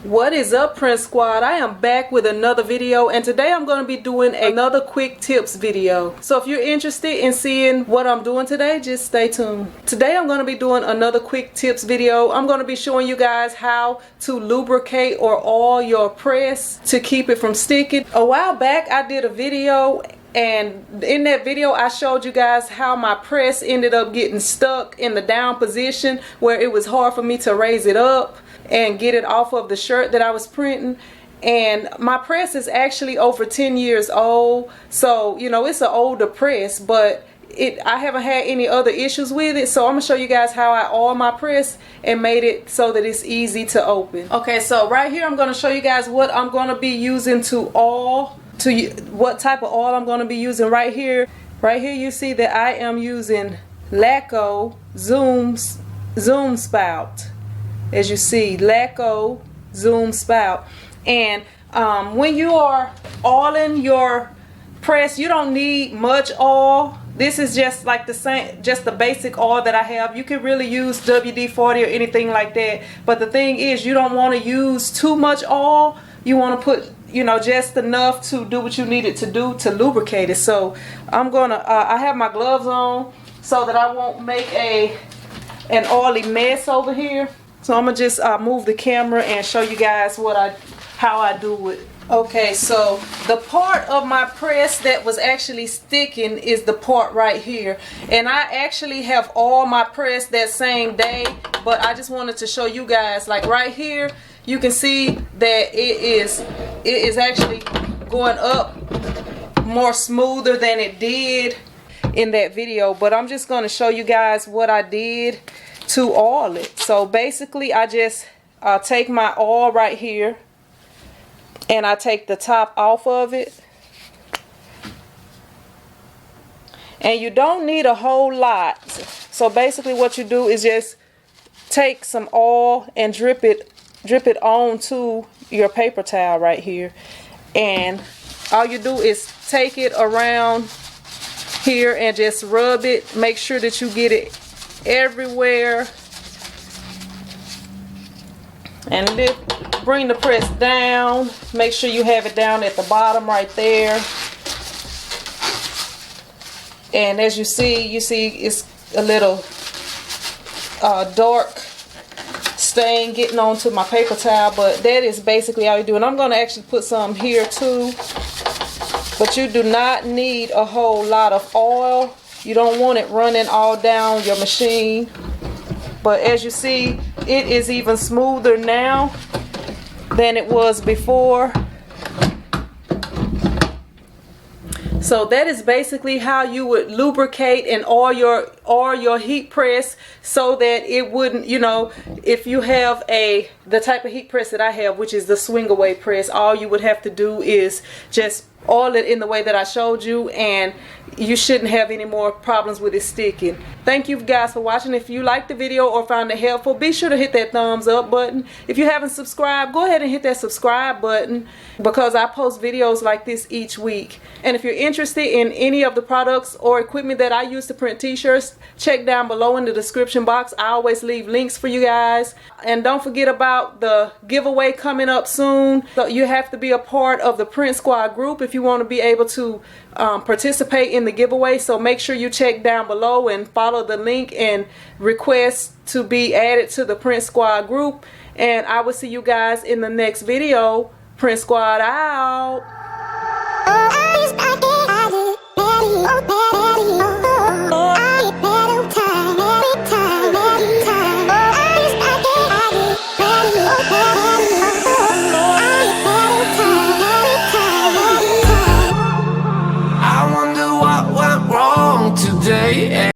What is up, Print Squad? I am back with another video, and today I'm going to be doing another quick tips video. So if you're interested in seeing what I'm doing today, just stay tuned. Today I'm going to be doing another quick tips video. I'm going to be showing you guys how to lubricate or oil your press to keep it from sticking. A while back I did a video, and in that video I showed you guys how my press ended up getting stuck in the down position where it was hard for me to raise it up and get it off of the shirt that I was printing. And my press is actually over 10 years old, so you know, it's an older press, but I haven't had any other issues with it. So I'm gonna show you guys how I oil my press and made it so that it's easy to open. Okay, so right here I'm gonna show you guys what I'm gonna be using to oil, what type of oil I'm gonna be using. Right here you see that I am using LACO Zoom Spout. As you see, LACO Zoom Spout. And when you are oiling your press, you don't need much oil. This is just like the basic oil that I have. You can really use WD-40 or anything like that, but the thing is, you don't want to use too much oil. You want to put, you know, just enough to do what you need it to do to lubricate it. So I'm gonna I have my gloves on so that I won't make an oily mess over here. So I'm gonna just move the camera and show you guys how I do it. Okay, so the part of my press that was actually sticking is the part right here, and I actually have all my press that same day, but I just wanted to show you guys, like right here you can see that it is actually going up more smoother than it did in that video. But I'm just going to show you guys what I did to oil it. So basically I just take my oil right here and I take the top off of it, and you don't need a whole lot. So basically what you do is just take some oil and drip it onto your paper towel right here, and all you do is take it around here and just rub it. Make sure that you get it everywhere, and then bring the press down. Make sure you have it down at the bottom right there. And as you see it's a little dark stain getting onto my paper towel, but that is basically all you do. And I'm going to actually put some here too, but you do not need a whole lot of oil. You don't want it running all down your machine. But as you see, it is even smoother now than it was before. So that is basically how you would lubricate and oil your heat press, so that it wouldn't, you know, if you have the type of heat press that I have, which is the swing away press, all you would have to do is just oil it in the way that I showed you, and you shouldn't have any more problems with it sticking. Thank you guys for watching. If you liked the video or found it helpful, be sure to hit that thumbs up button. If you haven't subscribed, go ahead and hit that subscribe button, because I post videos like this each week. And if you're interested in any of the products or equipment that I use to print t-shirts, check down below in the description box. I always leave links for you guys. And don't forget about the giveaway coming up soon. So you have to be a part of the Print Squad group if you want to be able to participate in the giveaway. So make sure you check down below and follow the link and request to be added to the Print Squad group. And I will see you guys in the next video. Print Squad out.